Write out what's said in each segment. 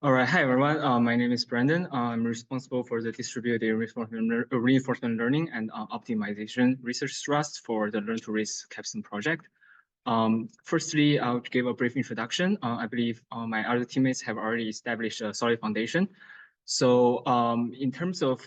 All right, hi everyone. My name is Brandon. I'm responsible for the distributed reinforcement learning and optimization research trust for the Learn to Race Capstone project. Firstly, I'll give a brief introduction. I believe my other teammates have already established a solid foundation. So in terms of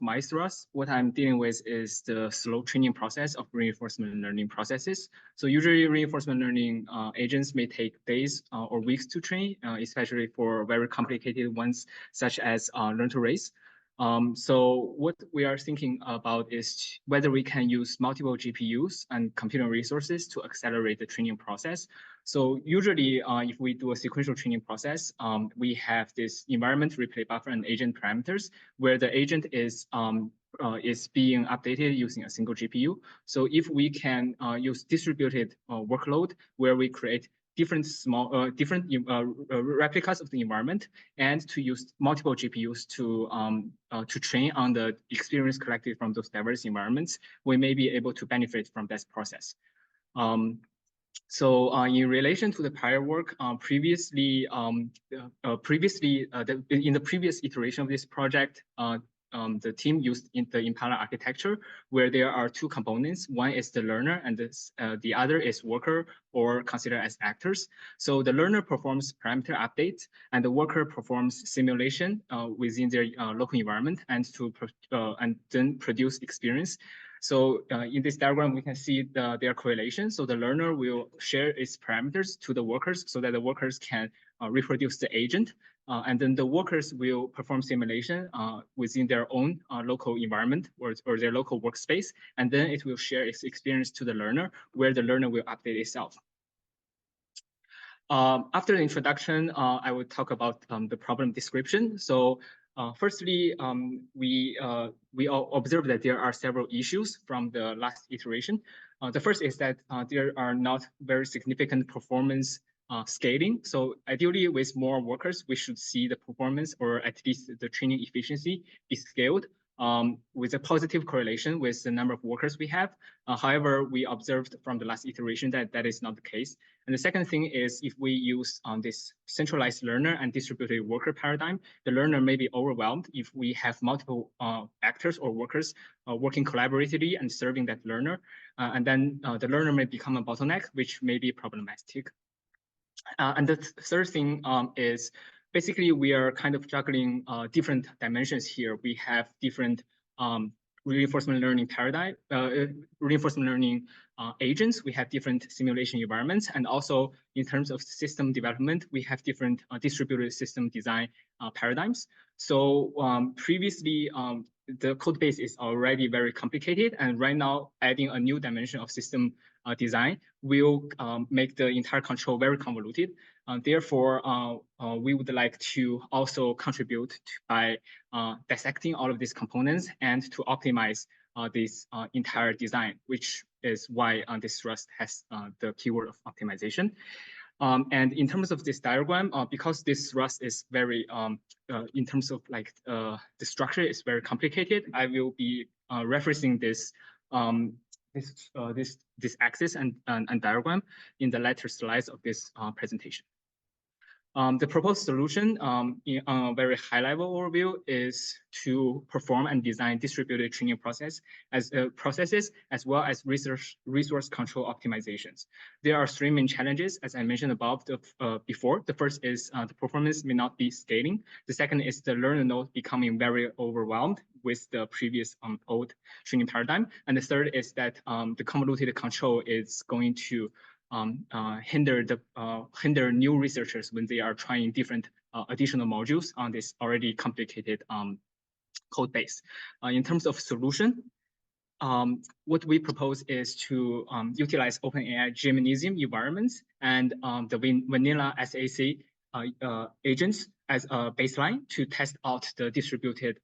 my thrust, what I'm dealing with is the slow training process of reinforcement learning processes. So usually reinforcement learning agents may take days or weeks to train, especially for very complicated ones, such as Learn to Race. So what we are thinking about is whether we can use multiple GPUs and computing resources to accelerate the training process. So usually, if we do a sequential training process, we have this environment, replay buffer, and agent parameters, where the agent is being updated using a single GPU. So if we can use distributed workload, where we create different replicas of the environment, and to use multiple GPUs to train on the experience collected from those diverse environments, we may be able to benefit from that process. So in relation to the prior work, in the previous iteration of this project, the team used the Impala architecture, where there are two components. One is the learner, and the other is worker, or considered as actors. So the learner performs parameter updates, and the worker performs simulation within their local environment, and then produce experience. So in this diagram, we can see their correlation. So the learner will share its parameters to the workers so that the workers can reproduce the agent. And then the workers will perform simulation within their own local environment or their local workspace. And then it will share its experience to the learner, where the learner will update itself. After the introduction, I will talk about the problem description. So firstly, we all observed that there are several issues from the last iteration. The first is that there are not very significant performance scaling. So ideally, with more workers, we should see the performance, or at least the training efficiency, be scaled with a positive correlation with the number of workers we have. However, we observed from the last iteration that that is not the case. And the second thing is, if we use this centralized learner and distributed worker paradigm, the learner may be overwhelmed if we have multiple actors or workers working collaboratively and serving that learner. And then the learner may become a bottleneck, which may be problematic. And the third thing is, basically, we are kind of juggling different dimensions here. We have different reinforcement learning paradigm, reinforcement learning agents. We have different simulation environments, and also in terms of system development, we have different distributed system design paradigms. So previously, the code base is already very complicated, and right now, adding a new dimension of system design will make the entire control very convoluted. Therefore, we would like to also contribute by dissecting all of these components and to optimize this entire design, which is why this thrust has the keyword of optimization. And in terms of this diagram, because this thrust is very, in terms of like the structure is very complicated, I will be referencing this this axis and diagram in the later slides of this presentation. The proposed solution in a very high level overview is to perform and design distributed training processes as well as resource control optimizations. There are three main challenges, as I mentioned above before. The first is the performance may not be scaling. The second is the learner node becoming very overwhelmed with the previous old training paradigm. And the third is that the convoluted control is going to hinder new researchers when they are trying different additional modules on this already complicated code base. In terms of solution, what we propose is to utilize OpenAI Gymnasium environments and the vanilla SAC agents as a baseline to test out the distributed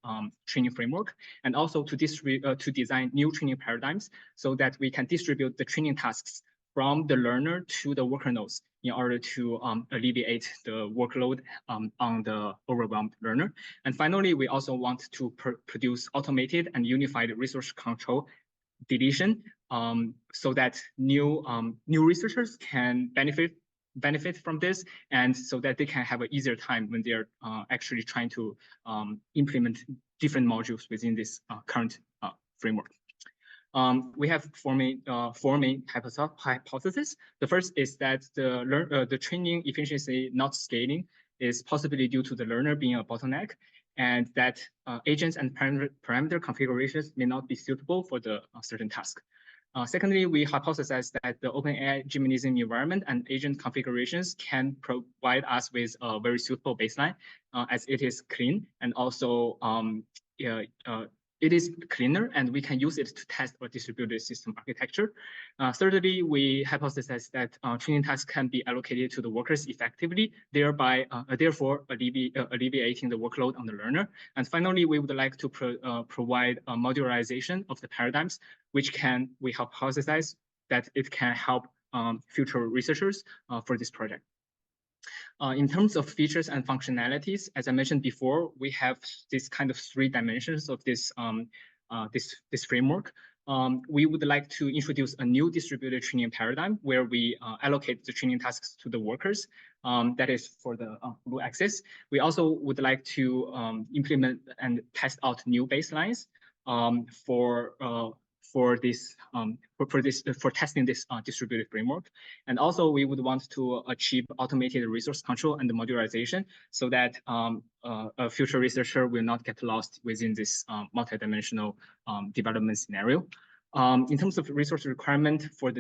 training framework, and also to design new training paradigms so that we can distribute the training tasks from the learner to the worker nodes in order to alleviate the workload on the overwhelmed learner. And finally, we also want to produce automated and unified resource control deletion so that new researchers can benefit benefit from this, and so that they can have an easier time when they're actually trying to implement different modules within this current framework. We have four main hypotheses. The first is that the training efficiency not scaling is possibly due to the learner being a bottleneck, and that agents and parameter configurations may not be suitable for the certain task. Secondly, we hypothesize that the OpenAI Gymnasium environment and agent configurations can provide us with a very suitable baseline, as it is clean and also it is cleaner, and we can use it to test our distributed system architecture. Thirdly, we hypothesize that training tasks can be allocated to the workers effectively, thereby therefore alleviating the workload on the learner. And finally, we would like to provide a modularization of the paradigms, which we hypothesize that it can help future researchers for this project. In terms of features and functionalities, as I mentioned before, we have this kind of 3 dimensions of this this framework. We would like to introduce a new distributed training paradigm where we allocate the training tasks to the workers. That is for the blue axis. We also would like to implement and test out new baselines for testing this distributed framework. And also we would want to achieve automated resource control and modularization so that a future researcher will not get lost within this multidimensional development scenario. In terms of resource requirement for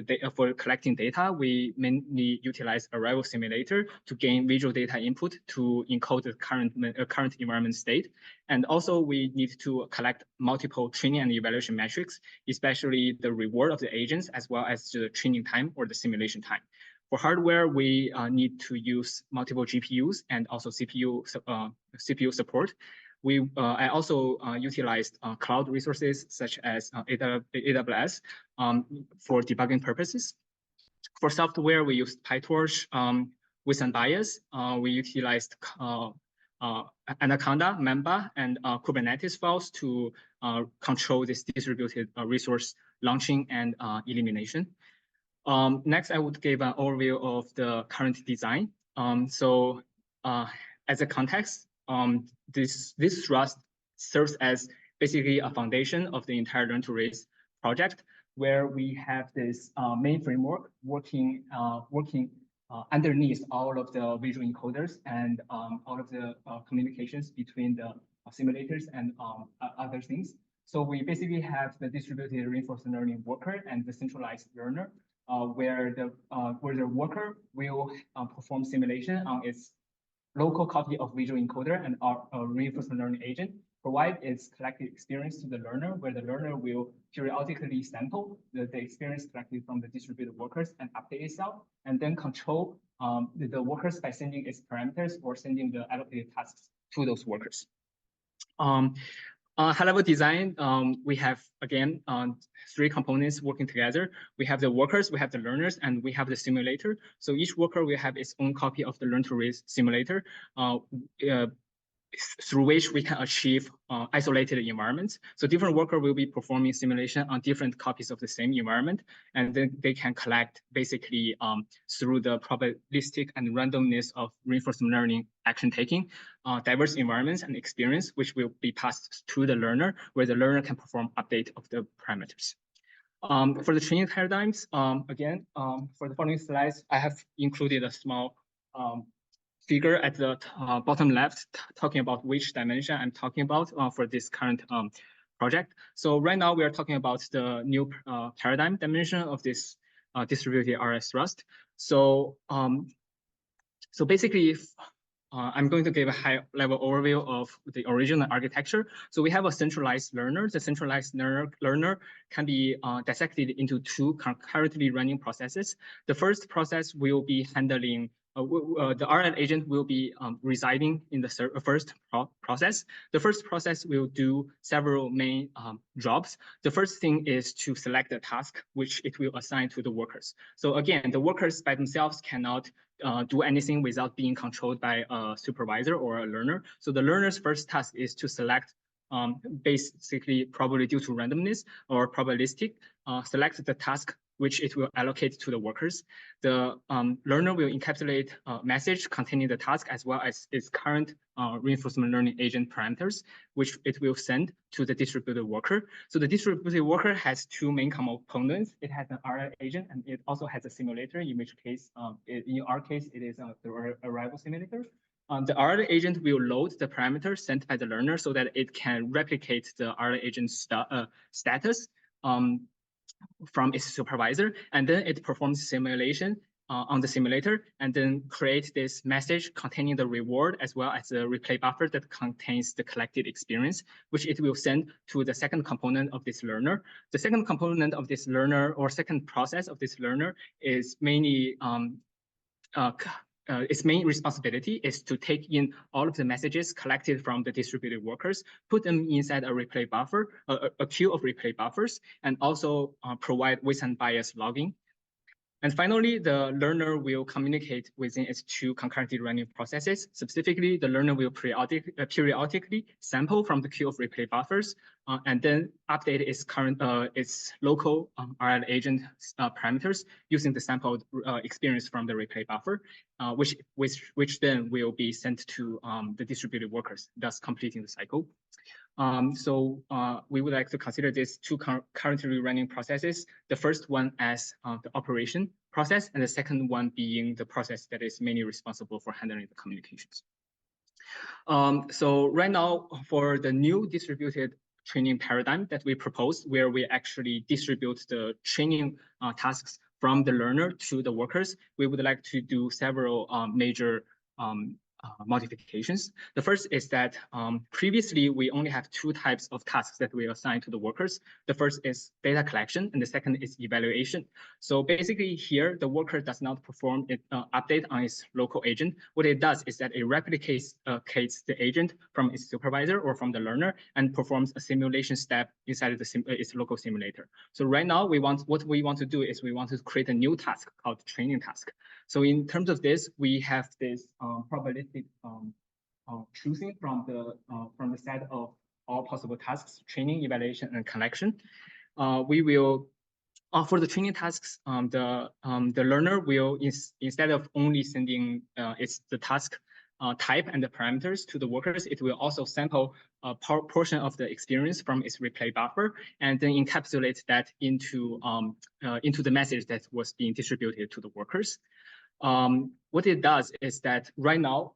collecting data, we mainly utilize Arrival Simulator to gain visual data input to encode the current environment state. And also we need to collect multiple training and evaluation metrics, especially the reward of the agents, as well as the training time or the simulation time. For hardware, we need to use multiple GPUs and also CPU support. I also utilized cloud resources such as AWS for debugging purposes. For software, we used PyTorch with Unbias. We utilized Anaconda, Mamba, and Kubernetes files to control this distributed resource launching and elimination. Next, I would give an overview of the current design. As a context, this thrust serves as basically a foundation of the entire Learn to Raise project, where we have this main framework working underneath all of the visual encoders and all of the communications between the simulators and other things. So we basically have the distributed reinforcement learning worker and the centralized learner, where the worker will perform simulation on its local copy of visual encoder and a reinforcement learning agent, provide its collected experience to the learner, where the learner will periodically sample the experience collected from the distributed workers and update itself, and then control the workers by sending its parameters or sending the allocated tasks to those workers. High-level design, we have, again, 3 components working together. We have the workers, we have the learners, and we have the simulator. So each worker will have its own copy of the Learn to Raise simulator, through which we can achieve isolated environments. So different worker will be performing simulation on different copies of the same environment, and then they can collect basically through the probabilistic and randomness of reinforcement learning action taking, diverse environments and experience, which will be passed to the learner, where the learner can perform update of the parameters. For the training paradigms, again, for the following slides, I have included a small figure at the bottom left, talking about which dimension I'm talking about for this current project. So right now we are talking about the new paradigm dimension of this distributed RS thrust. So basically, I'm going to give a high-level overview of the original architecture. So we have a centralized learner. The centralized learner can be dissected into 2 concurrently running processes. The first process will be handling the RL agent will be residing in the first process. The first process will do several main jobs. The first thing is to select the task, which it will assign to the workers. So again, the workers by themselves cannot do anything without being controlled by a supervisor or a learner. So the learner's first task is to select, basically probably due to randomness or probabilistic, select the task which it will allocate to the workers. The learner will encapsulate a message containing the task as well as its current reinforcement learning agent parameters, which it will send to the distributed worker. So the distributed worker has two main components. It has an RL agent and it also has a simulator, in which case, in our case, it is the arrival simulator. The RL agent will load the parameter sent by the learner so that it can replicate the RL agent status from its supervisor, and then it performs simulation on the simulator, and then create this message containing the reward as well as the replay buffer that contains the collected experience, which it will send to the second component of this learner. The second component of this learner, or second process of this learner, is mainly its main responsibility is to take in all of the messages collected from the distributed workers, put them inside a replay buffer, a queue of replay buffers, and also provide weight and bias logging. And finally, the learner will communicate within its two concurrently running processes. Specifically, the learner will periodically sample from the queue of replay buffers and then update its local RL agent parameters using the sampled experience from the replay buffer, which then will be sent to the distributed workers, thus completing the cycle. So we would like to consider these two currently running processes. The first one as the operation process, and the second one being the process that is mainly responsible for handling the communications. So right now, for the new distributed training paradigm that we proposed, where we actually distribute the training tasks from the learner to the workers, we would like to do several major modifications. The first is that previously we only have two types of tasks that we assign to the workers. The first is data collection, and the second is evaluation. So basically here, the worker does not perform an update on its local agent. What it does is that it replicates the agent from its supervisor or from the learner and performs a simulation step inside of its local simulator. So right now, what we want to do is we want to create a new task called training task. So in terms of this, we have this probabilistic choosing from the set of all possible tasks: training, evaluation, and collection. We will for the training tasks, the learner will instead of only sending the task type and the parameters to the workers, it will also sample a portion of the experience from its replay buffer and then encapsulate that into the message that was being distributed to the workers. What it does is that right now,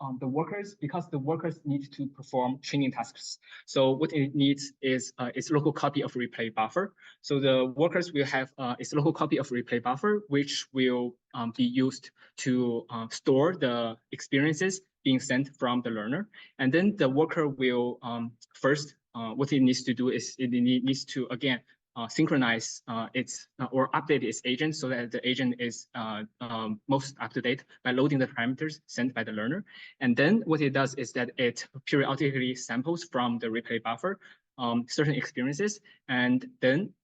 because the workers need to perform training tasks, so what it needs is its local copy of replay buffer. So the workers will have its local copy of replay buffer, which will be used to store the experiences being sent from the learner. And then the worker will first, what it needs to do is it needs to, again, synchronize or update its agent so that the agent is most up to date by loading the parameters sent by the learner. And then what it does is that it periodically samples from the replay buffer certain experiences, and then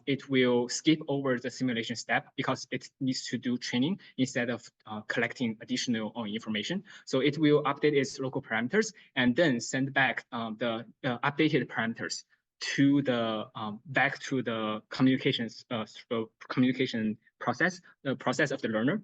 it will skip over the simulation step because it needs to do training instead of collecting additional information. So it will update its local parameters and then send back the updated parameters to the back to the communication process, the process of the learner.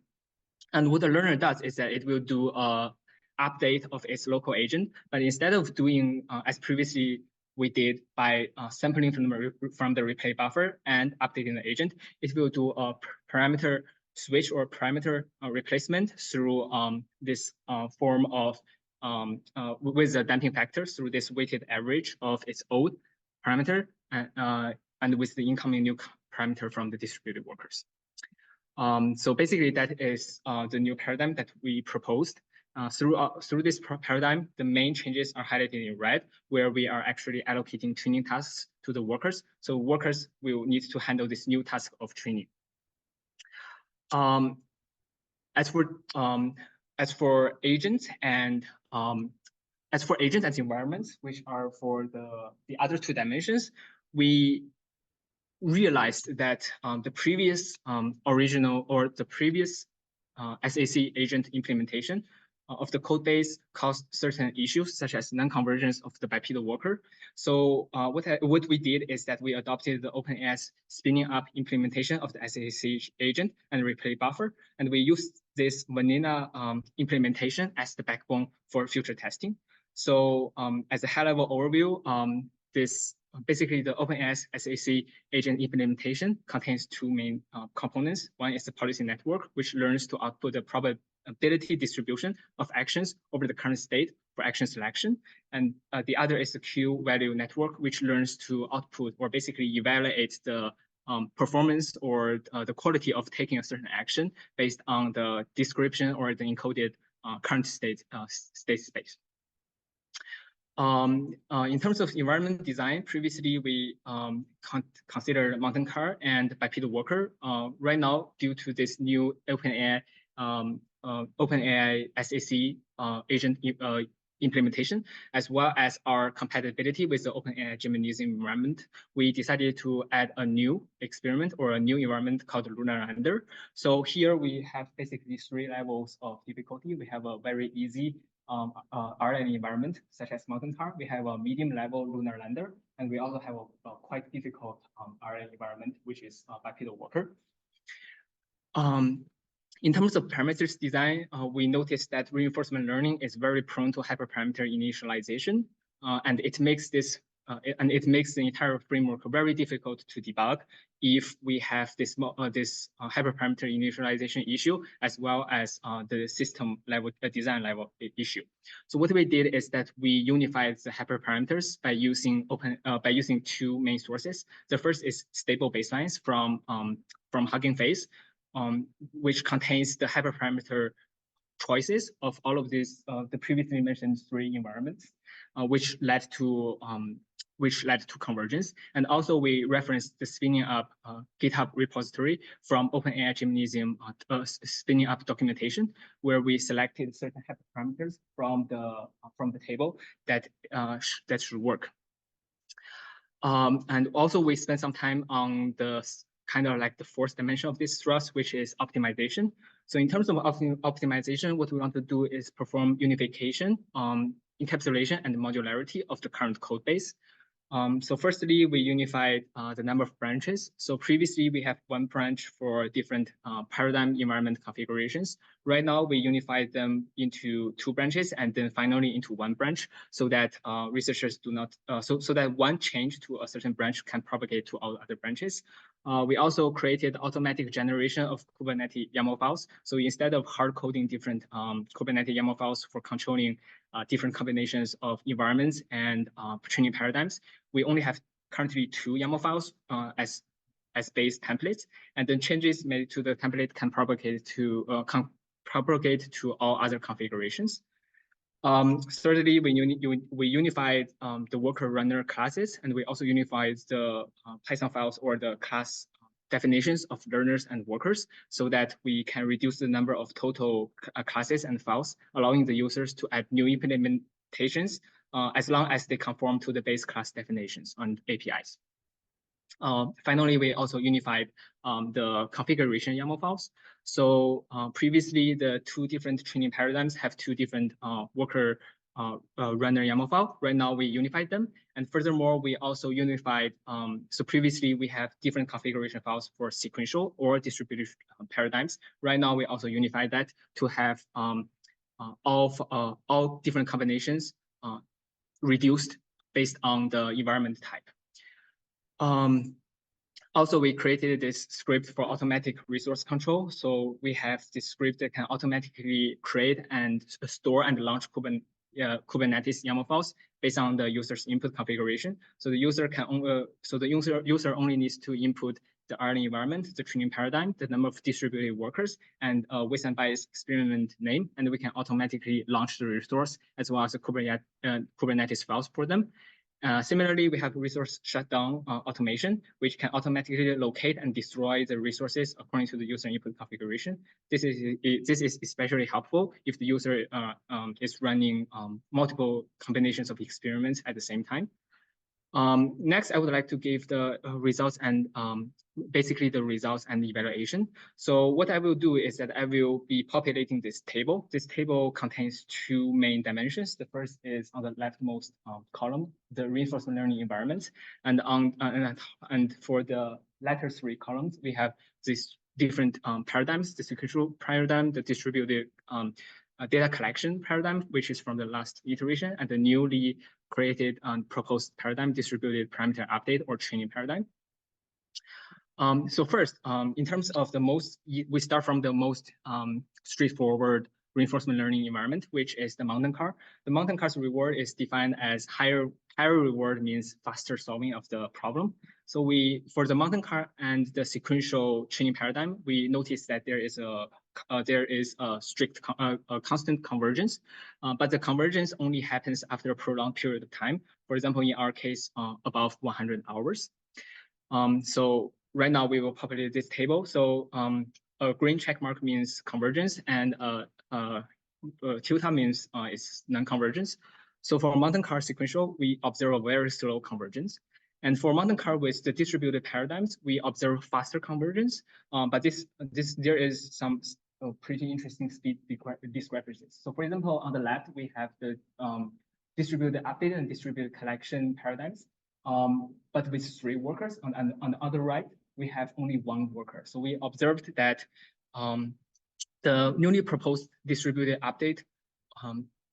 And what the learner does is that it will do a update of its local agent, but instead of doing as previously we did by sampling from the replay buffer and updating the agent, it will do a parameter switch or parameter replacement through this form of with the damping factor through this weighted average of its old parameter and with the incoming new parameter from the distributed workers. So basically, that is the new paradigm that we proposed. Through this paradigm, the main changes are highlighted in red, where we are actually allocating training tasks to the workers. So workers will need to handle this new task of training. As for agents and environments, which are for the other two dimensions, we realized that the previous original or the previous SAC agent implementation of the code base caused certain issues, such as non-convergence of the bipedal worker. So what we did is that we adopted the OpenAI's spinning up implementation of the SAC agent and replay buffer, and we used this vanilla implementation as the backbone for future testing. So as a high-level overview, this basically the OpenAI SAC agent implementation contains two main components. One is the policy network, which learns to output the probability distribution of actions over the current state for action selection. And the other is the Q value network, which learns to output or basically evaluate the performance or the quality of taking a certain action based on the description or the encoded current state space. In terms of environment design, previously we considered mountain car and bipedal worker. Right now, due to this new OpenAI SAC agent implementation, as well as our compatibility with the OpenAI gymnasium environment, we decided to add a new experiment or a new environment called Lunar Lander. So here we have basically 3 levels of difficulty. We have a very easy RNN environment, such as mountain car. We have a medium level Lunar Lander, and we also have a quite difficult RNN environment, which is bipedal worker. In terms of parameters design, we noticed that reinforcement learning is very prone to hyperparameter initialization, and it makes this the entire framework very difficult to debug if we have this hyperparameter initialization issue, as well as the system level design level issue. So what we did is that we unified the hyperparameters by using two main sources. The first is stable baselines from Hugging Face, which contains the hyperparameter choices of all of these the previously mentioned 3 environments, which led to convergence. And also we referenced the spinning up GitHub repository from OpenAI Gymnasium spinning up documentation, where we selected certain hyperparameters from the table that should work. And also we spent some time on the kind of like the 4th dimension of this thrust, which is optimization. So in terms of optimization, what we want to do is perform unification, encapsulation, and modularity of the current code base. So firstly, we unified the number of branches. So previously, we have 1 branch for different paradigm environment configurations. Right now, we unified them into 2 branches and then finally into 1 branch, so that researchers do not, so that one change to a certain branch can propagate to all other branches. We also created automatic generation of Kubernetes YAML files. So instead of hard coding different Kubernetes YAML files for controlling different combinations of environments and training paradigms, we only have currently 2 YAML files as base templates, and then changes made to the template can propagate to all other configurations. Thirdly, we unified the worker runner classes, and we also unified the Python files or the class definitions of learners and workers, so that we can reduce the number of total classes and files, allowing the users to add new implementations as long as they conform to the base class definitions on APIs. Finally, we also unified the configuration YAML files. So previously, the 2 different training paradigms have 2 different worker runner YAML file. Right now, we unified them. And furthermore, we also unified, so previously we have different configuration files for sequential or distributed paradigms. Right now, we also unified that to have all different combinations reduced based on the environment type. Also, we created this script for automatic resource control. So we have this script that can automatically create and store and launch Kubernetes YAML files based on the user's input configuration. So the user can user only needs to input the RNN environment, the training paradigm, the number of distributed workers, and with and bias experiment name, and we can automatically launch the resource as well as the Kubernetes files for them. Similarly, we have resource shutdown automation, which can automatically locate and destroy the resources according to the user input configuration. This is especially helpful if the user is running multiple combinations of experiments at the same time. Next, I would like to give the results and basically the results and evaluation. So what I will do is that I will be populating this table. This table contains two main dimensions. The first is on the leftmost column, the reinforcement learning environment, and for the latter three columns, we have these different paradigms: the sequential paradigm, the distributed data collection paradigm, which is from the last iteration, and the newly created and proposed paradigm, distributed parameter update or training paradigm. So first, in terms of the most, we start from the most straightforward reinforcement learning environment, which is the mountain car. The mountain car's reward is defined as higher reward means faster solving of the problem. So for the mountain car and the sequential training paradigm, we notice that there is a strict constant convergence, but the convergence only happens after a prolonged period of time. For example, in our case, above 100 hours. So right now we will populate this table. So a green check mark means convergence, and tilde means it's non-convergence. So for mountain car sequential, we observe a very slow convergence. And for mountain car with the distributed paradigms, we observe faster convergence. But there is some pretty interesting speed discrepancies. So for example, on the left, we have the distributed update and distributed collection paradigms. But with 3 workers. On the other right, we have only 1 worker. So we observed that the newly proposed distributed update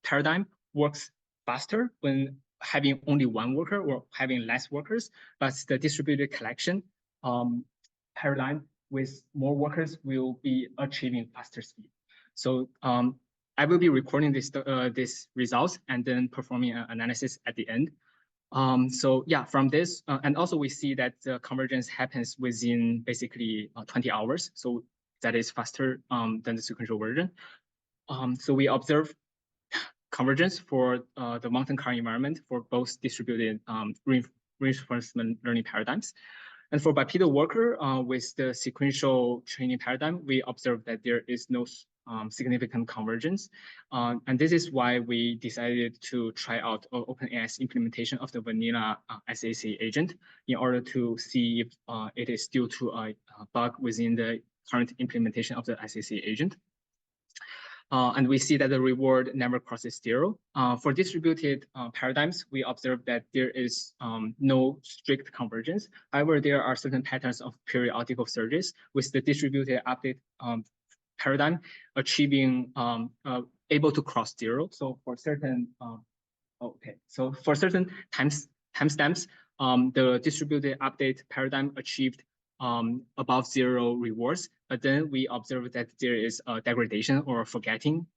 paradigm works faster when having only 1 worker or having less workers, but the distributed collection paradigm with more workers will be achieving faster speed. So I will be recording this results and then performing an analysis at the end. So yeah, from this, and also we see that the convergence happens within basically 20 hours. So that is faster than the sequential version. So we observe convergence for the mountain car environment for both distributed reinforcement learning paradigms. And for bipedal worker with the sequential training paradigm, we observe that there is no significant convergence. And this is why we decided to try out OpenAI's implementation of the vanilla SAC agent in order to see if it is due to a bug within the current implementation of the SAC agent. And we see that the reward never crosses 0. For distributed paradigms, we observe that there is no strict convergence. However, there are certain patterns of periodical surges with the distributed update paradigm achieving able to cross 0. So for certain timestamps, the distributed update paradigm achieved above 0 rewards, but then we observe that there is a degradation or forgetting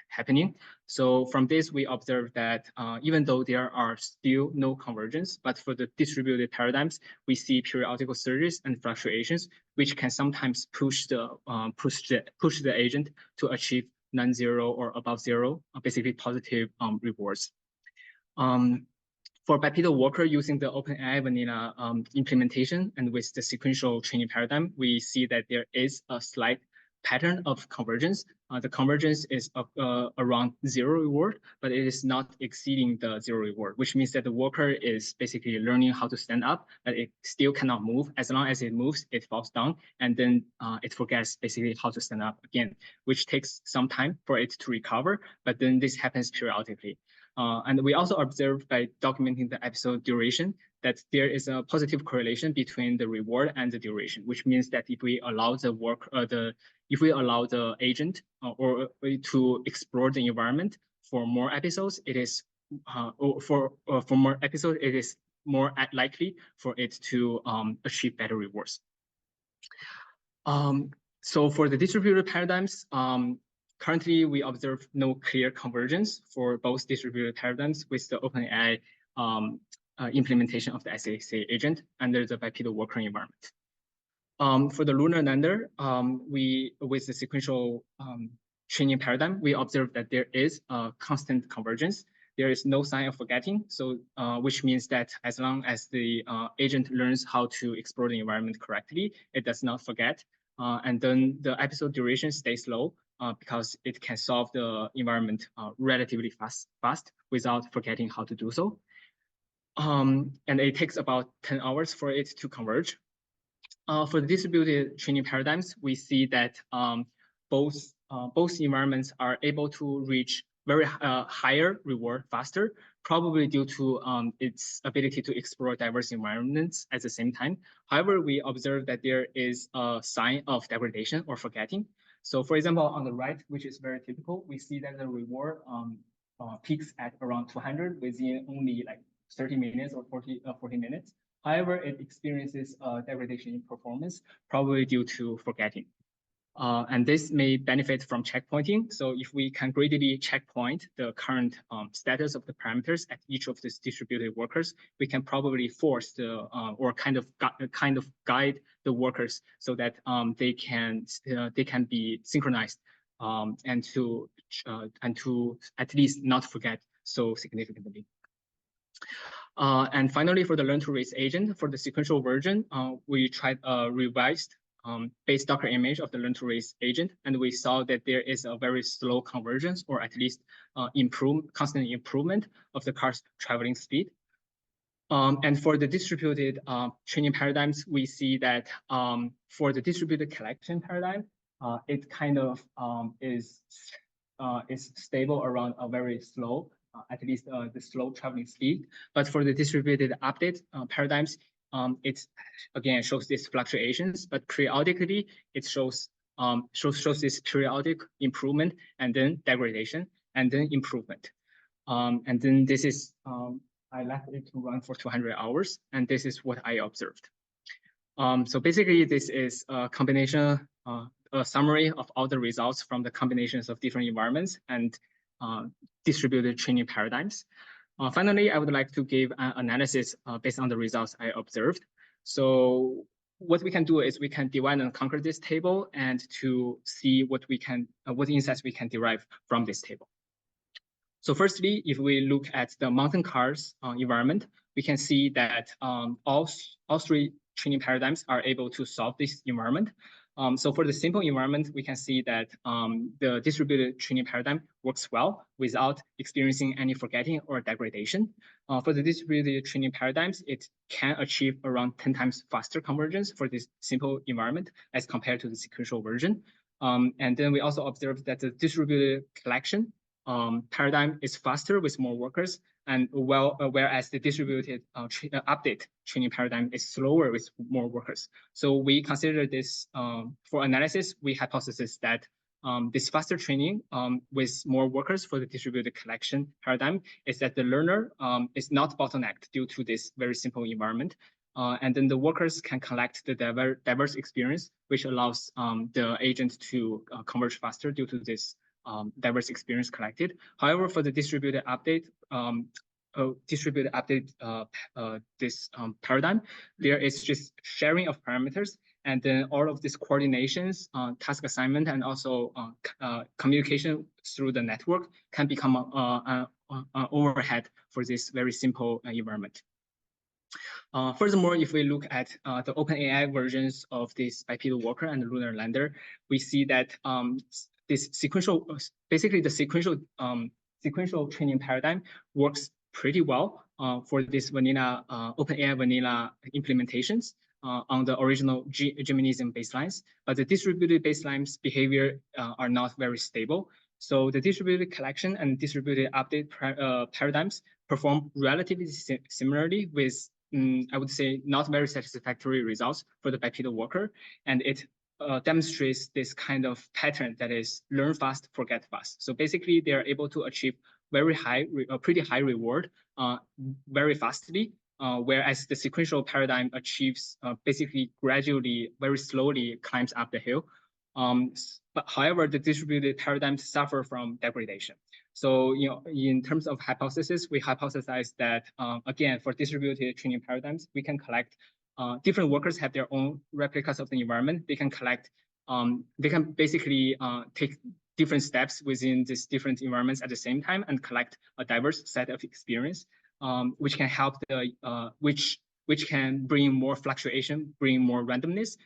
happening. So from this, we observe that even though there are still no convergence, but for the distributed paradigms, we see periodical surges and fluctuations, which can sometimes push the agent to achieve non-zero or above 0, basically positive rewards. For bipedal worker using the OpenAI vanilla implementation and with the sequential training paradigm, we see that there is a slight pattern of convergence. The convergence is around 0 reward, but it is not exceeding the 0 reward, which means that the worker is basically learning how to stand up, but it still cannot move. As long as it moves, it falls down, and then it forgets basically how to stand up again, which takes some time for it to recover, but then this happens periodically. And we also observed by documenting the episode duration that there is a positive correlation between the reward and the duration, which means that if we allow the agent or to explore the environment for more episodes, it is for more episodes, it is more likely for it to achieve better rewards. So for the distributed paradigms, currently, we observe no clear convergence for both distributed paradigms with the OpenAI implementation of the SAC agent under the bipedal worker environment. For the lunar lander, with the sequential training paradigm, we observe that there is a constant convergence. There is no sign of forgetting, so which means that as long as the agent learns how to explore the environment correctly, it does not forget. And then the episode duration stays low because it can solve the environment relatively fast without forgetting how to do so. And it takes about 10 hours for it to converge. For the distributed training paradigms, we see that both environments are able to reach very higher reward faster, probably due to its ability to explore diverse environments at the same time. However, we observe that there is a sign of degradation or forgetting. So for example, on the right, which is very typical, we see that the reward peaks at around 200 within only like 30 minutes or 40 minutes. However, it experiences degradation in performance, probably due to forgetting. And this may benefit from checkpointing. So if we can greatly checkpoint the current status of the parameters at each of these distributed workers, we can probably force the or kind of guide the workers so that they can be synchronized and to at least not forget so significantly. And finally, for the learn to race agent, for the sequential version, we tried a revised base Docker image of the learn to race agent, and we saw that there is a very slow convergence, or at least constant improvement of the car's traveling speed. And for the distributed training paradigms, we see that for the distributed collection paradigm, it kind of is stable around a very slow, at least the slow traveling speed. But for the distributed update paradigms, it again shows these fluctuations, but periodically it shows this periodic improvement and then degradation and then improvement. And then this is I left it to run for 200 hours, and this is what I observed. So basically, this is a combination, a summary of all the results from the combinations of different environments and distributed training paradigms. Finally, I would like to give an analysis based on the results I observed. So what we can do is we can divide and conquer this table and to see what insights we can derive from this table. So firstly, if we look at the mountain cars environment, we can see that all three training paradigms are able to solve this environment. So for the simple environment, we can see that the distributed training paradigm works well without experiencing any forgetting or degradation. For the distributed training paradigms, it can achieve around 10 times faster convergence for this simple environment as compared to the sequential version. And then we also observed that the distributed collection paradigm is faster with more workers, and whereas the distributed update training paradigm is slower with more workers. So we consider this for analysis. We hypothesis that this faster training with more workers for the distributed collection paradigm is that the learner is not bottlenecked due to this very simple environment. And then the workers can collect the diverse experience, which allows the agent to converge faster due to this diverse experience collected. However, for the distributed update, this paradigm, there is just sharing of parameters, and then all of these coordinations, task assignment, and also communication through the network can become an overhead for this very simple environment. Furthermore, if we look at the OpenAI versions of this bipedal walker and the lunar lander, we see that this sequential, basically the sequential training paradigm works pretty well for this vanilla OpenAI vanilla implementations on the original Geminism baselines, but the distributed baselines behavior are not very stable. So the distributed collection and distributed update paradigms perform relatively similarly with, I would say, not very satisfactory results for the bipedal walker, and it demonstrates this kind of pattern that is learn fast, forget fast. So basically, they are able to achieve very high, pretty high reward very fastly, whereas the sequential paradigm achieves basically gradually, very slowly climbs up the hill. But however, the distributed paradigms suffer from degradation. So, in terms of hypothesis, we hypothesize that, again, for distributed training paradigms, we can collect different workers have their own replicas of the environment. They can collect, they can basically take different steps within these different environments at the same time and collect a diverse set of experience, which can help which can bring more fluctuation, bring more randomness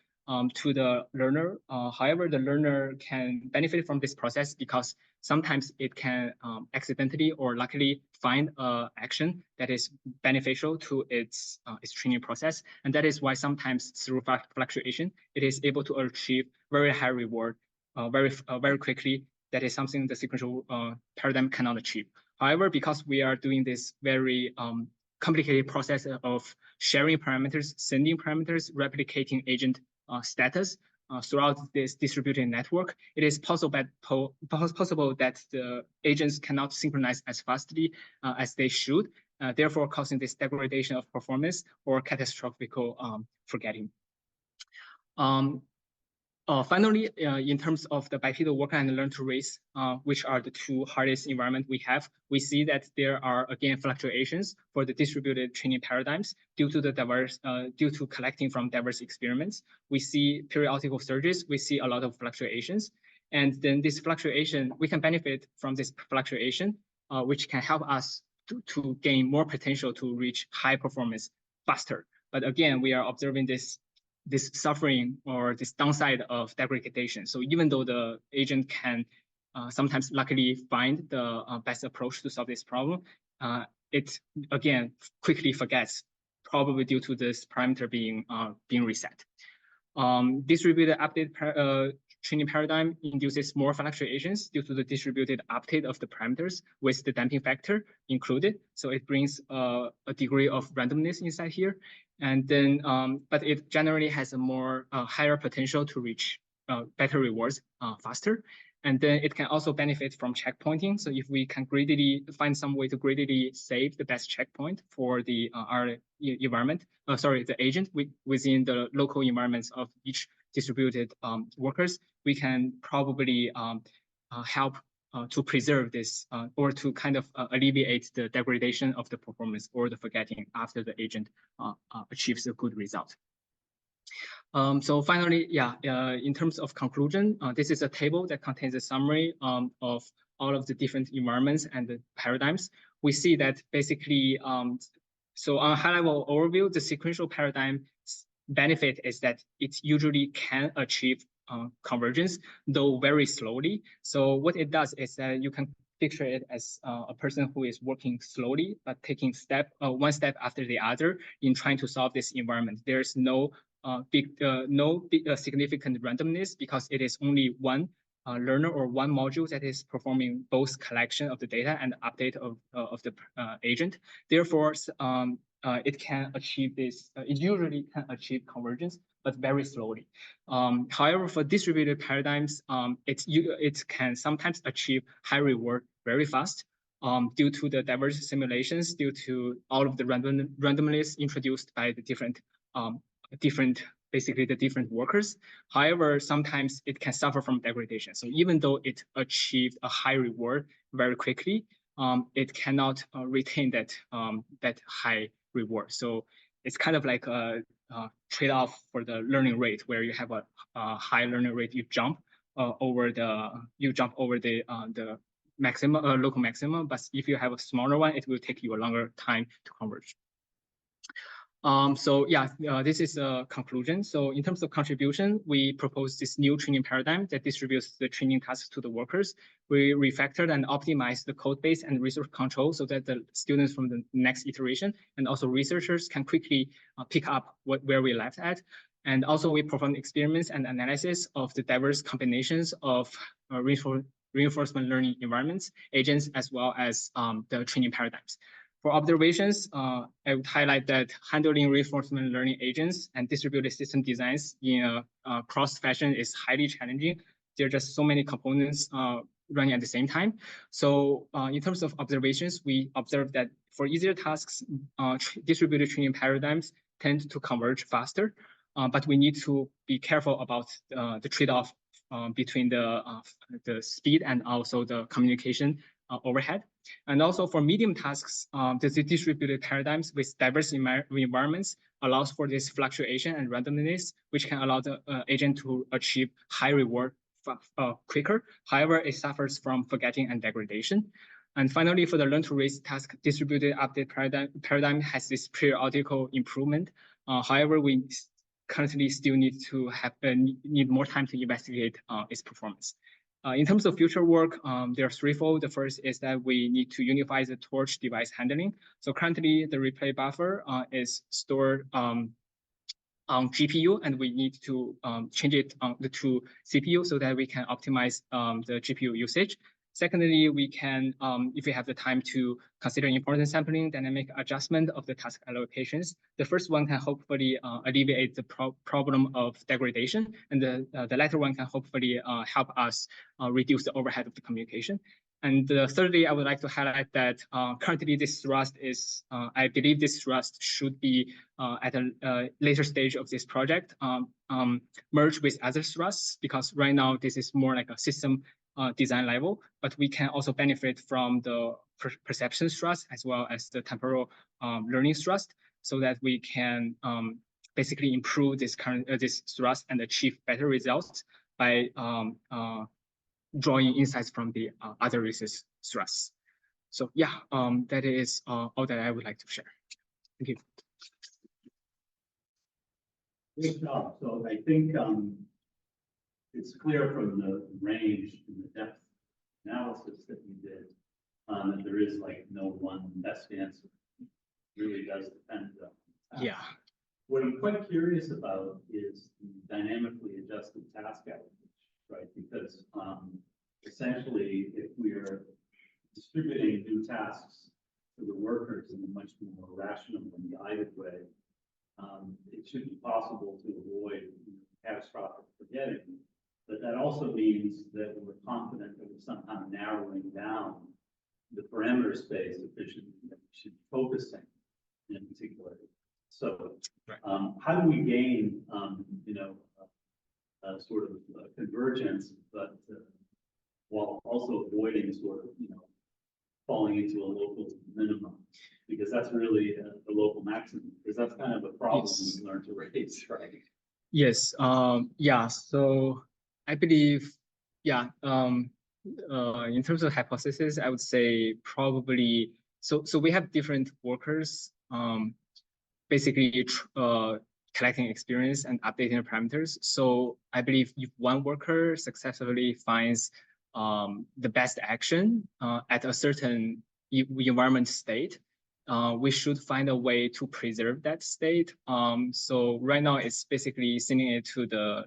to the learner. However, the learner can benefit from this process because sometimes it can accidentally or luckily find an action that is beneficial to its training process. And that is why sometimes through fluctuation, it is able to achieve very high reward very quickly. That is something the sequential paradigm cannot achieve. However, because we are doing this very complicated process of sharing parameters, sending parameters, replicating agent status throughout this distributed network, it is possible that the agents cannot synchronize as fastly as they should, therefore causing this degradation of performance or catastrophic forgetting. Finally, in terms of the bipedal worker and learn to race, which are the two hardest environments we have, we see that there are again fluctuations for the distributed training paradigms due to collecting from diverse experiments. We see periodical surges, we see a lot of fluctuations, and then this fluctuation, we can benefit from this fluctuation, which can help us to gain more potential to reach high performance faster. But again, we are observing this suffering or this downside of degradation. So even though the agent can sometimes luckily find the best approach to solve this problem, it again quickly forgets, probably due to this parameter being reset. Distributed update training paradigm induces more fluctuations due to the distributed update of the parameters with the damping factor included. So it brings a degree of randomness inside here. And then, but it generally has a more higher potential to reach better rewards faster. And then it can also benefit from checkpointing. So if we can greedily find some way to greedily save the best checkpoint for the our environment, the agent within the local environments of each distributed workers, we can probably help to preserve this or to kind of alleviate the degradation of the performance or the forgetting after the agent achieves a good result. So finally, in terms of conclusion, this is a table that contains a summary of all of the different environments and the paradigms. We see that basically, so on a high-level overview, the sequential paradigm benefit is that it usually can achieve convergence, though very slowly. So what it does is that you can picture it as a person who is working slowly, but taking one step after the other in trying to solve this environment. There's no significant randomness because it is only one learner or one module that is performing both collection of the data and update of the agent. Therefore, it can achieve this. It usually can achieve convergence, but very slowly. However, for distributed paradigms, it can sometimes achieve high reward very fast due to the diverse simulations, due to all of the randomness introduced by the different workers. However, sometimes it can suffer from degradation. So even though it achieved a high reward very quickly, it cannot retain that high reward. So it's kind of like a trade-off for the learning rate, where you have a high learning rate, you jump over the maximum local maximum. But if you have a smaller one, it will take you a longer time to converge. This is a conclusion. So in terms of contribution, we propose this new training paradigm that distributes the training tasks to the workers. We refactored and optimized the code base and resource control so that the students from the next iteration and also researchers can quickly pick up where we left at. And also we perform experiments and analysis of the diverse combinations of reinforcement learning environments, agents, as well as the training paradigms. For observations, I would highlight that handling reinforcement learning agents and distributed system designs in a cross fashion is highly challenging. There are just so many components running at the same time. So in terms of observations, we observed that for easier tasks, distributed training paradigms tend to converge faster, but we need to be careful about the trade-off between the speed and also the communication overhead. And also for medium tasks, the distributed paradigms with diverse environments allows for this fluctuation and randomness, which can allow the agent to achieve high reward quicker. However, it suffers from forgetting and degradation. And finally, for the learn to race task, distributed update paradigm has this periodical improvement. However, we currently still need to have need more time to investigate its performance. In terms of future work, there are threefold. The first is that we need to unify the torch device handling. So currently, the replay buffer is stored on GPU, and we need to change it to CPU so that we can optimize the GPU usage. Secondly, we can, if we have the time, to consider important sampling, dynamic adjustment of the task allocations. The first one can hopefully alleviate the problem of degradation, and the latter one can hopefully help us reduce the overhead of the communication. And thirdly, I would like to highlight that currently this thrust is, I believe this thrust should be at a later stage of this project, merged with other thrusts, because right now this is more like a system design level, but we can also benefit from the perception thrust as well as the temporal learning thrust, so that we can basically improve this this thrust and achieve better results by drawing insights from the other research thrusts. So yeah, that is all that I would like to share. Thank you. Great job. So I think it's clear from the range and the depth analysis that you did that there is like no one best answer. It really does depend on. Yeah. What I'm quite curious about is the dynamically adjusted task allocation, right? Because essentially, if we're distributing new tasks to the workers in a much more rational and guided way, it should be possible to avoid catastrophic forgetting. But that also means that we're confident that we're somehow narrowing down the parameter space efficiently that we should be focusing in particular. So, how do we gain, sort of convergence, but while also avoiding sort of, falling into a local minimum? Because that's really the local maximum, because that's kind of a problem we learn to raise, right? Yes. Yeah. So I believe, yeah. In terms of hypothesis, I would say probably so. So we have different workers, basically collecting experience and updating the parameters. So I believe if one worker successfully finds the best action at a certain environment state, we should find a way to preserve that state. So right now it's basically sending it to the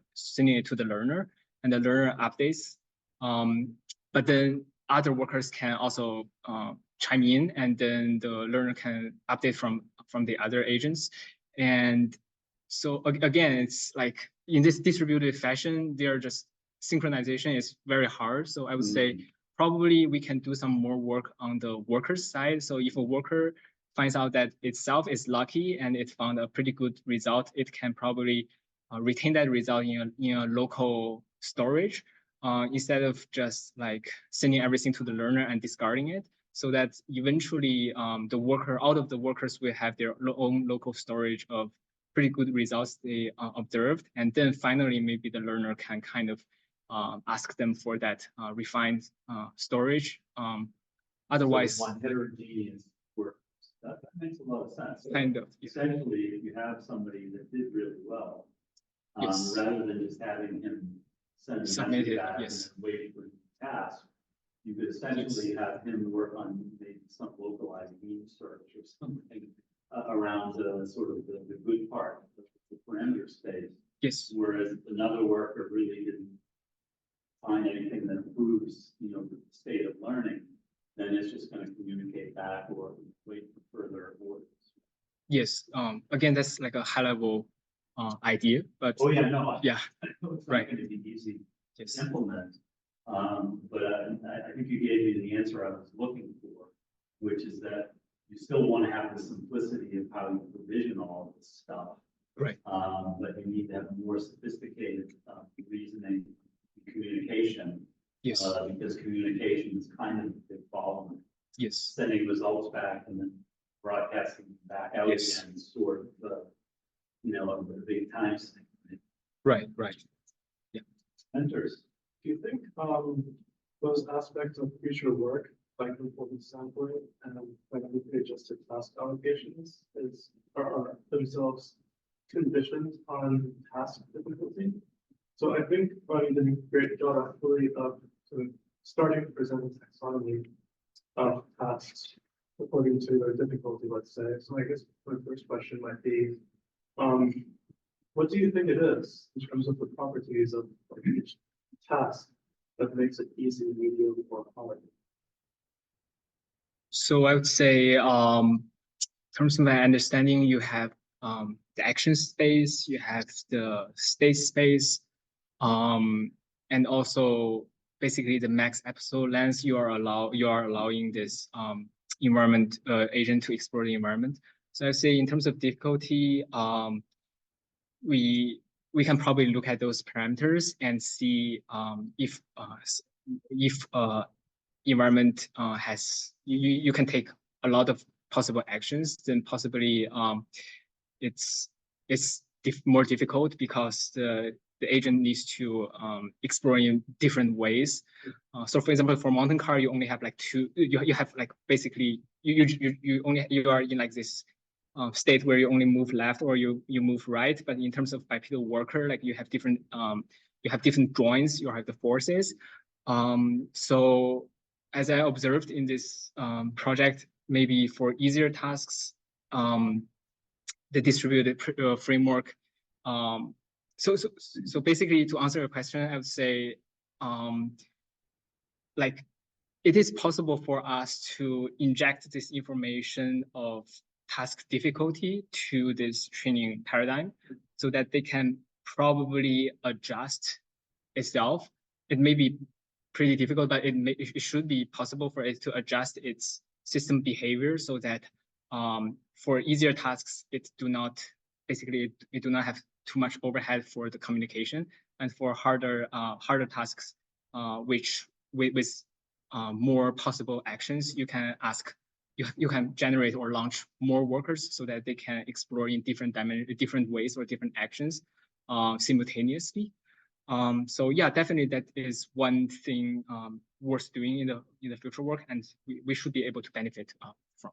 learner, and the learner updates. But then other workers can also chime in, and then the learner can update from the other agents. And so again, it's like in this distributed fashion, they're just synchronization is very hard. So I would say probably we can do some more work on the worker's side. So if a worker finds out that itself is lucky and it found a pretty good result, it can probably retain that result in a local storage instead of just like sending everything to the learner and discarding it. So that eventually the worker, all of the workers will have their own local storage of pretty good results they observed. And then finally, maybe the learner can kind of ask them for that refined storage. Otherwise, so one heterogeneous work. That makes a lot of sense. Kind of. Essentially, if you have somebody that did really well, Yes. rather than just having him send a message back and wait for the task, you could essentially have him work on maybe some localized beam search or something around sort of the good part, the parameter space. Yes. Whereas another worker really didn't find anything that improves, the state of learning, then it's just going to communicate back or wait for further orders. Yes. Again, that's like a high level idea, but Oh yeah, no. Yeah. I know it's Right. not going to be easy Yes. to implement. But I think you gave me the answer I was looking for, which is that you still want to have the simplicity of how you provision all of this stuff. Right. But you need to have more sophisticated reasoning and communication. Yes. Because communication is kind of the problem. Yes. Sending results back and then broadcasting back out Yes. again, sort of, a big time sink. Right. Right. Mentors. Do you think those aspects of future work, like important sampling and dynamically adjusted task allocations, are themselves conditioned on task difficulty? So I think you did a great job actually of starting to present a taxonomy of tasks according to their difficulty, let's say. So I guess my first question might be, what do you think it is in terms of the properties of each task that makes it easy, medium, or hard? So I would say, in terms of my understanding, you have the action space, you have the state space, and also basically the max episode length. You are allowing this environment agent to explore the environment. So I say in terms of difficulty, we can probably look at those parameters and see if environment has you can take a lot of possible actions, then possibly it's more difficult because the agent needs to explore in different ways. So for example, for mountain car, you only have like two. You have like basically you are in like this state where you only move left or you move right. But in terms of bipedal worker, like you have different joints. You have the forces. So as I observed in this project, maybe for easier tasks, the distributed framework. So basically, to answer your question, I would say, like, it is possible for us to inject this information of task difficulty to this training paradigm, so that they can probably adjust itself. It may be pretty difficult, but it should be possible for it to adjust its system behavior so that for easier tasks, it do not have too much overhead for the communication, and for harder tasks, which with more possible actions, you can generate or launch more workers so that they can explore in different ways or different actions simultaneously. So yeah, definitely that is one thing worth doing in the future work, and we should be able to benefit from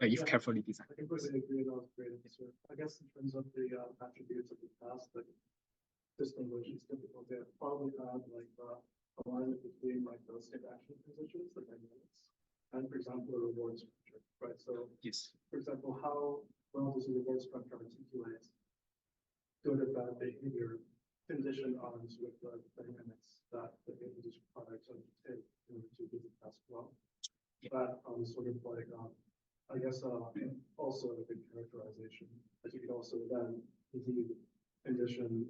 it if carefully designed. I completely agree. That was great answer. I guess in terms of the attributes of the task that distinguish its difficulty, I probably add like alignment between like those state action positions, the dynamics, and for example, the reward structure, right? So yes, for example, how well does the reward structure articulate good or bad behavior condition on with the dynamics that the agent is required to undertake in order to do the task well? That sort of like I guess also a good characterization, that you could also then indeed condition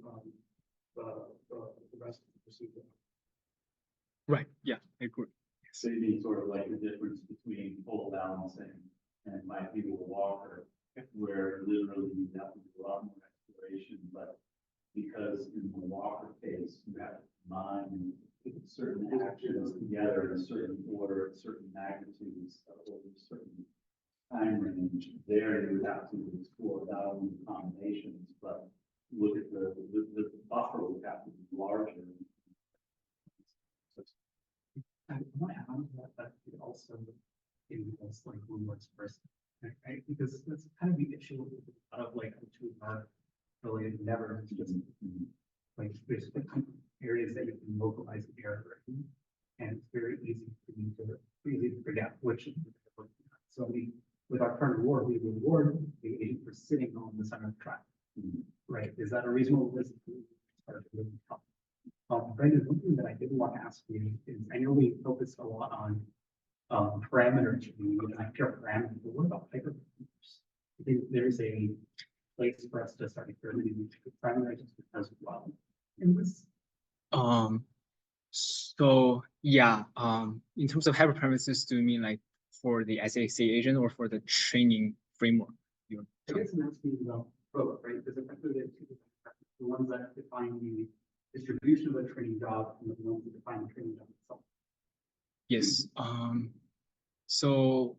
the rest of the procedure. right. Yeah, I agree. So you mean sort of like the difference between full balancing and bipedal walker, where literally you have to do a lot more exploration, but because in the walker case, you have to combine certain actions together in a certain order, certain magnitudes, over a certain time range. There you would have to explore thousands of combinations, but look at the buffer would have to be larger. I want to add on to that it also involves like one more person, right? Because that's kind of the issue with a lot of like two are really never just like there's different areas that you can localize the error in, and it's very easy to forget which is the. So with our current reward, we reward the agent for sitting on the center of the track, right? Is that a reasonable risk? Brendan, one thing that I did want to ask you is, I know we focused a lot on parameter tuning and pure parameter, but what about hyperparameters? I think there's a place for us to start experimenting with parameters as well in this. So yeah, in terms of hyperparameters, do you mean like for the SAC agent or for the training framework? I guess I'm asking about both, right? Because effectively there's two different factors. The ones that define the distribution of a training job and the ones that define the training job itself. Yes. So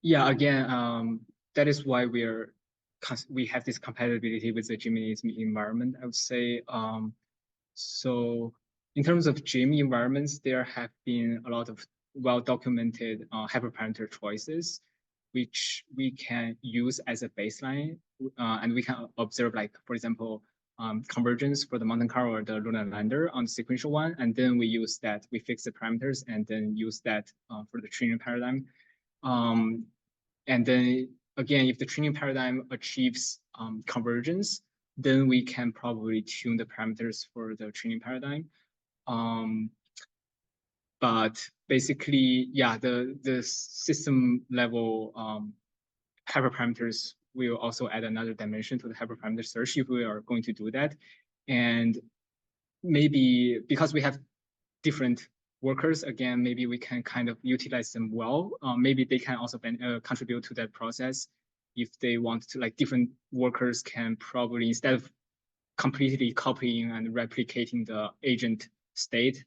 yeah, again, that is why we have this compatibility with the Gemini environment, I would say. So in terms of Gemini environments, there have been a lot of well-documented hyperparameter choices, which we can use as a baseline, and we can observe, like, for example, convergence for the mountain car or the lunar lander on the sequential one, and then we use that, we fix the parameters, and then use that for the training paradigm. And then again, if the training paradigm achieves convergence, then we can probably tune the parameters for the training paradigm. But basically, yeah, the system level hyperparameters will also add another dimension to the hyperparameter search if we are going to do that. And maybe because we have different workers, again, maybe we can kind of utilize them well. Maybe they can also contribute to that process if they want to, like different workers can probably, instead of completely copying and replicating the agent state,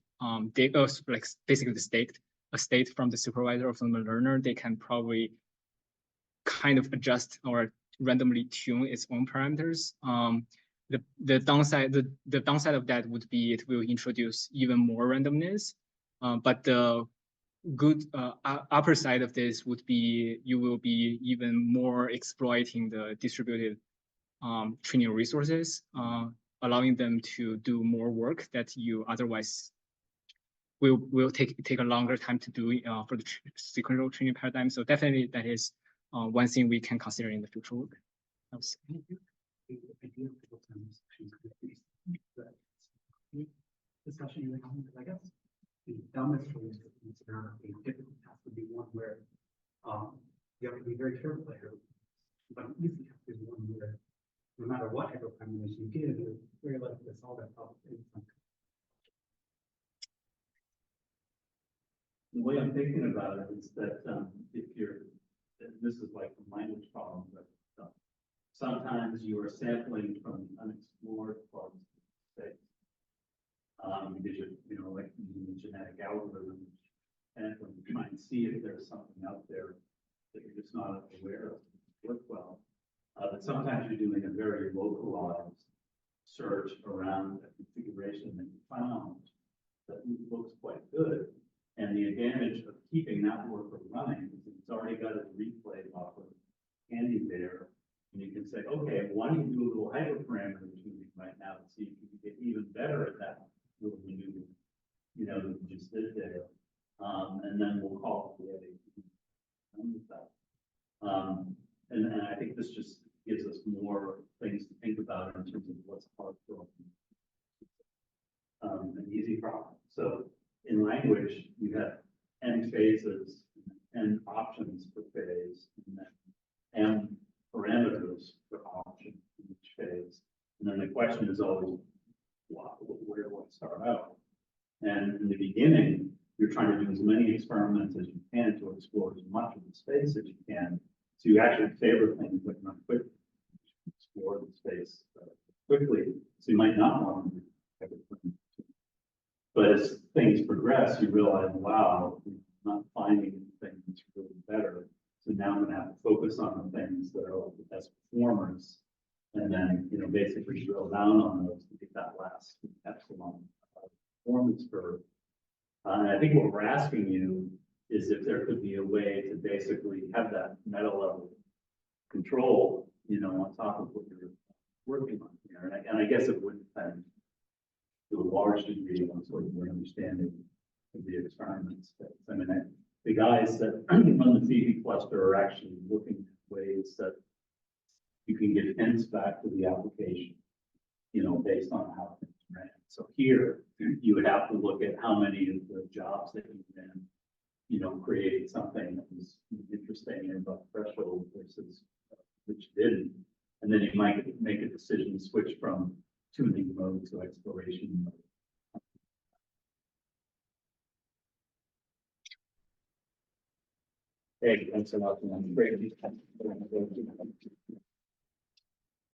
they like basically a state from the supervisor or from the learner, they can probably kind of adjust or randomly tune its own parameters. The downside of that would be it will introduce even more randomness. But the good upper side of this would be you will be even more exploiting the distributed training resources, allowing them to do more work that you otherwise will take a longer time to do for the sequential training paradigm. So definitely that is one thing we can consider in the future work. Discussion in the comments, I guess the dumbest way to consider a difficult task would be one where you have to be very careful there, but an easy task is one where no matter what hyperparameters you give, you're very likely to solve that problem in some. The way I'm thinking about it is that if you're, this is like a language problem, but sometimes you are sampling from unexplored parts of the space. Because you're, like using the genetic algorithm, and when you try and see if there's something out there that you're just not aware of, work well. But sometimes you're doing a very localized search around a configuration that you found that looks quite good. And the advantage of keeping that worker running is it's already got a replay buffer handy there. And you can say, okay, why don't you do a little hyperparameter tuning right now to see if you can get even better at that little maneuver, that you just did there. And then we'll call it the and I think this just gives us more things to think about in terms of what's hard for an easy problem. So in language, you have n phases, n options per phase, and then m parameters per option in each phase. And then the question is always, where do I start out? And in the beginning, you're trying to do as many experiments as you can to explore as much of the space as you can. So you actually favor things that run quickly, explore the space quickly. So you might not want to do everything. But as things progress, you realize, wow, I'm not finding anything that's really better. So now I'm going to have to focus on the things that are like the best performers, and then basically drill down on those to get that last epsilon performance curve. And I think what we're asking you is if there could be a way to basically have that meta level control, on top of what you're working on here. And I guess it would depend to a large degree on sort of your understanding of the experiment space. I mean, the guys that run the Phoebe cluster are actually looking at ways that you can get hints back to the application, based on how things ran. So here, you would have to look at how many of the jobs that you've been, created something that was interesting and above threshold versus which didn't. And then you might make a decision to switch from tuning mode to exploration mode. Hey, thanks a lot.